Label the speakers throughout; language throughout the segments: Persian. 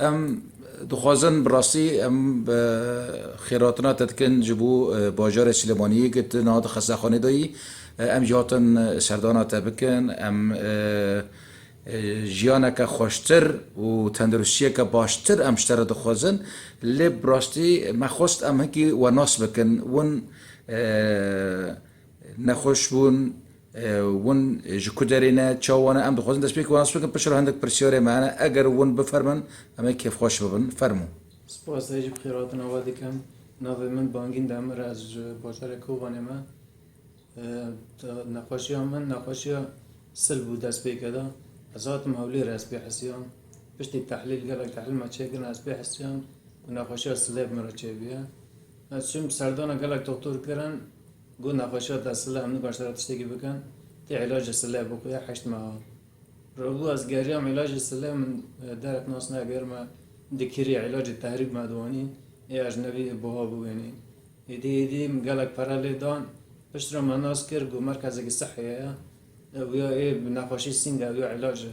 Speaker 1: ام دخوازن براسی ام خیراتنا تدکن جبو باجار سلیمانی کت نهاد خستخانه دایی ام جاتن سردانا تبکن ام جیانا که خوشتر و تندرستیه که باشتر ام شتر دخوازن لی براستی مخواست ام هکی و ناس بکن ون نخوش بون ون جکودرینه چاوانا ام دخوازن دست بیک و ناس بکن پشر هندک پرسیاره معنا اگر ون بفرمن ام کیف خوش ببن فرمو
Speaker 2: سپاس دیجی بخیراتون آوادی کم ناوی من بانگین دمر از باجار کوبانه ما نقاشی ها من نقاشی ها سل بود دست بی کدا از هاتم هولی را از بی حسیان پشتی تحلیل گلک تحلیل ما چه کن از بی حسیان و نقاشی ها سلیب مرا چه بیه از چون سردان گلک دکتر کرن گو نقاشی ها دست سلیب همونی کاشتر تشتگی بکن تی علاج سلیب بکویا 8 ماه رغو از گریام علاج سلیب من درک ناس نگر ما دكيري علاج التهريب مادواني اي اجنبي بوها بويني يدي مقالك برالي دان بشترا ما ناس كرقو مركزك الصحي ويا ايه بنقاشي سينجا ويا علاج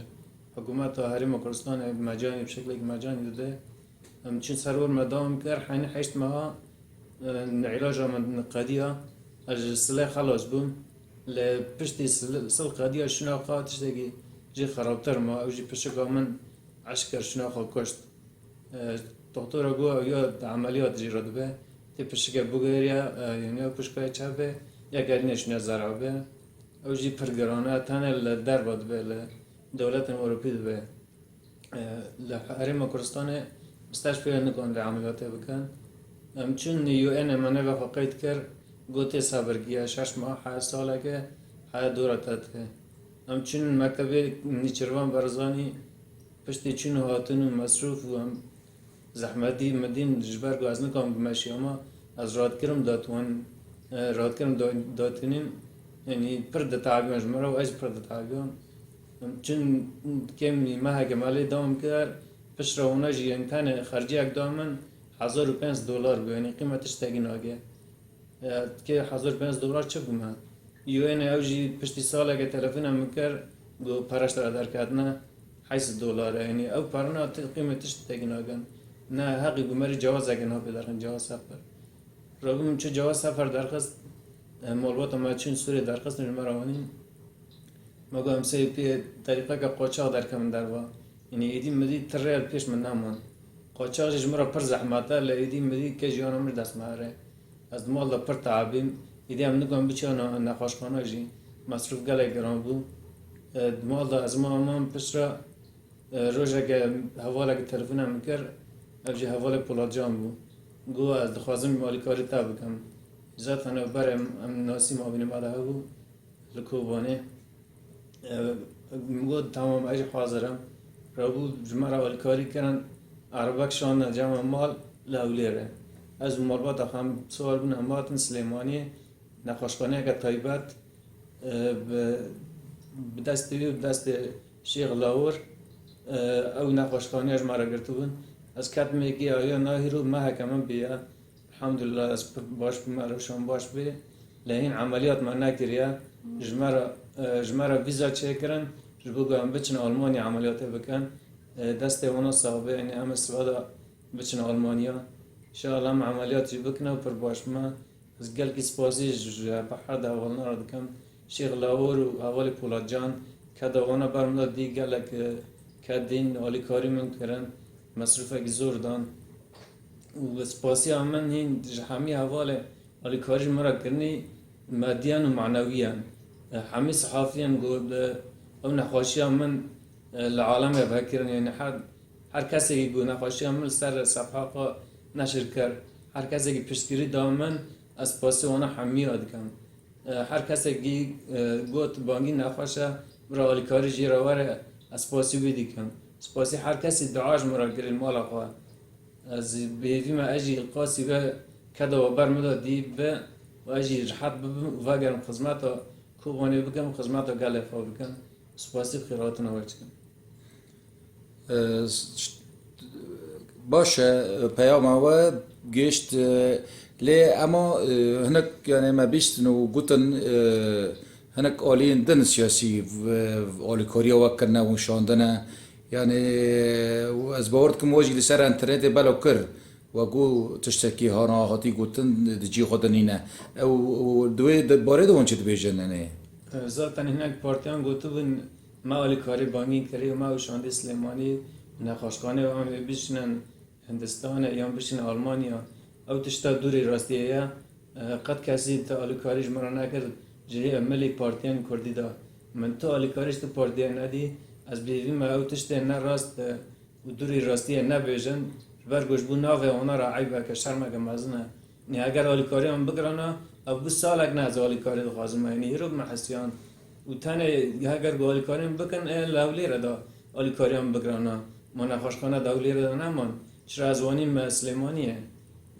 Speaker 2: حكومات هرم كردستان مجاني بشكل مجاني ده چون سرور مدام كر حين حشت مها علاج من قضية السلاح خلاص بوم لبشتي سل قضية شنو قات تشتكي جي خرابتر ما او جي بشكل من عسكر شنو كشت دکتر گو یا عملیات جیراد به تی پشکه بگیریا یعنی پشکه چابه یا گرینش نزارابه او جی پرگرانه تنه لدر باد به لدولت اروپی به لحرم کردستان مستشفی نکن عملیات بکن چون یو ان منه و قید کر گوته صبر گیا 6 ماه 7 ساله که های دورت ته چون مکتب نیچروان برزانی پشتی چون هاتون مصروف و زحمتی مدین جبر گاز نکام بمشی اما از راد کرم داتوان راد کرم داتنیم یعنی پرد تعبیرش مرا و از پرد تعبیرم چون کمی ماه کمالی دام کر پس رونا جی انتان خرجی اقدامن $1005 بیانی قیمتش تگین آگه که $1005 چه بومن یو این اوجی پشتی ساله که تلفنم میکر گو پرش را در کردن $8 یعنی او پرنا قیمتش تگین آگن نه حقی گمری جواز اگه نه بدارن جواز سفر رغم چه جواز سفر درخواست مولوات ما چون سوری درخواست نمی‌روانی مگه همسه پی طریقه که قاچاق در کم دروا یعنی ایدی مدی تریال پیش من نمان قاچاقش مرا پر زحمته ل ایدی مدی که جیانم مر دست ماره از مال دا پر تعبیم ایدی هم نگم بچه نخاشخانه جی مصروف گله گران بود مال دا از ما امام پسرا روزه که حواله که تلفنم میکرد اوجی حواله پولادجان بود گو از دخوازم مالیکاری تا بکم ذات انا برم ناسی ما بینم آده بود لکوبانه میگو تمام ایج حاضرم را بود جمعه مالیکاری کردن عربک شان جمع مال لاولیره از مال با دخم سوال بون هماتن سلیمانی نقاشخانه که تایبت به دست شیخ لاور او نقاشخانه اش مرا گرتون از کت میگی آیا ناهی رو ما حکمم بیا الحمدلله از باش بمارو شان باش بی لین عملیات ما نکریا جمرا ویزا چکرن جبو گام بچن آلمانی عملیات بکن دست اونا صاحبه یعنی هم استفاده بچن آلمانیا ان شاء الله عملیات بکنه و پر باش ما از گل کی سپاسی بحر ده اولنا را دکم شیخ لاور و اول پولاد جان که دوانا برمدا دی گلک که دین آلی کاری من کرن مصروفه که زور دان و سپاسی همین هین همی حواله آلی کاری مرا کرنی مادیان و معنویان همی صحافیان گود او نخواشی من العالم بفکرن یعنی هر کسی که گو نخواشی من سر صفحه نشر کرد هر کسی که پشتگیری دامن از پاسی وانا همی یاد کن هر کسی که گوت بانگی نخواشه برای آلی کاری جیراوره از پاسی بیدی کن سپاسی هر کسی دعاش مرا گرین مالا خواه از بیوی ما اجی القاسی به کده و برمدا دی به و اجی رحت ببم و اگرم خدمتا کوبانی بکم خدمتا گله فا بکن سپاسی بخیراتون آورد کن
Speaker 1: باشه پیام و گشت لی اما هناك يعني ما بيشتنو قطن هناك آلين دن سياسي آلي كوريا وكرنا وشاندنا يعني از باورتكم واجي لسر انترنت بلو كر وقو تشتكي هانا هاتي قوتن دجي خدنينا او دوي بارد وانشت بيجن يعني
Speaker 2: zaten hinek partiyan gotubun ma alikari bangîn kirî û ma û şandê Silêmanî nexweşxanê wan vê bişinin Hindistanê yan bişin Almanya ew tişta dûrê rastiyê ye qet kesî te alîkarî ji min re nekir ji hê emelê partiyên Kurdî da min tu alîkarî ji tu partiyê nedî ez bêhîvî me ew tiştê ne rast û dûrê rastiyê nebêjin ji ber ku ji bo navê wana re eybeke şermeke mezin e nî eger alîkariya min bigirana ev bu salek ne ez alîkarî dixwazim yanî îro me hesiyan û tenê heger ku alîkarî min bikin ê li Hewlêrê de alîkariya min bigirana ma nexweşxane de Hewlêrê de neman çira ez wanîm me Silêmaniyê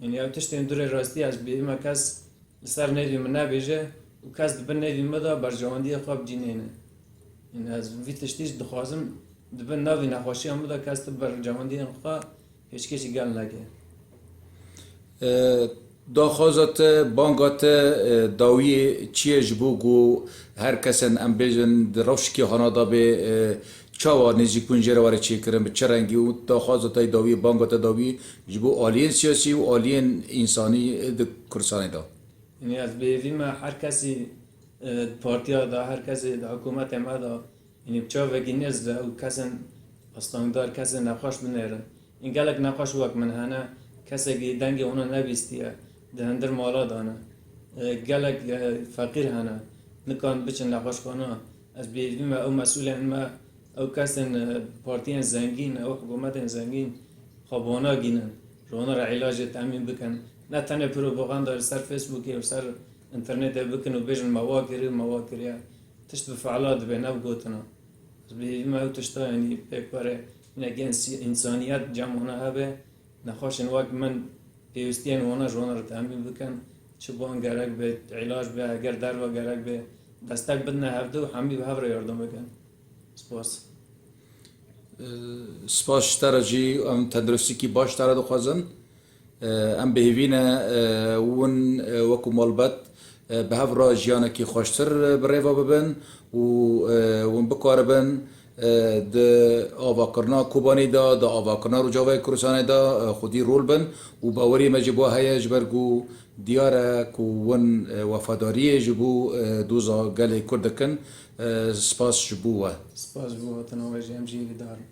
Speaker 2: yanî ew tiştên dûrê rastî ez bêhî me kes li ser nêvî min nebêje û kes dibin nêvî me de bercewendiyê xwe bicînêne yani ez vî tiştî jî dixwazim dibin navê nexweşiya min de kes di bercewendiyên xwe pêşkêşî gel neke
Speaker 1: داخوازات بانگات داوی چیه جبو گو هر کسن ام بیجن روشکی هانا دا به چاوا نزی کنجره واره چی کرن به چرنگی و داخوازات داوی بانگات داوی جبو آلین سیاسی و آلین انسانی د کرسانی دا
Speaker 2: yani ez bêhîvî me her kesî partiya da her kesî di hikûmetê me da yani çavekî nêz de û kesên astangdar kesên nexweş binêrin ên gelek nexweş wek min hene kesekî dengê wana nebîstiye di hindir mala dane gelek feqîr hene nikan biçin nexweşxana ez bêhîvî me ew mesûlên me ew kesên partiyên zengîn ew hikûmetên zengîn xwebana gînin ji wana re îlacê temîn bikin ne tenê propaganda li ser Facebookê û ser internetê bikin û bêjin me wa kiriye me wa kiriye tişt bi feala dibe ne bi gotina ez bêhîvî me ew tişta yanî pêk were hinekî însaniyet cem wana hebe nexweşên wek min pêwîstiyên wana ji wana re temîn bikin çi ban gerek be îlac be eger derve gerek be destek bidine hevdê û hemî bi hev re yardım bikin spas
Speaker 1: سپاس تر جی ام تندرستی کی باش تر دخوازن ام بهوینه ون وکو مالبت به هف را جیانه کی خوشتر بریوا ببن و ون بکاربن د آواکرنا کوبانی دا د آواکرنا رو جاوه کرسانه دا خودی رول بن و باوری مجبوه های جبرگو دیاره کو ون وفاداری جبو دوزا گلی کردکن سپاس جبوه
Speaker 2: spas ji bo hatina we jî em jî vî darin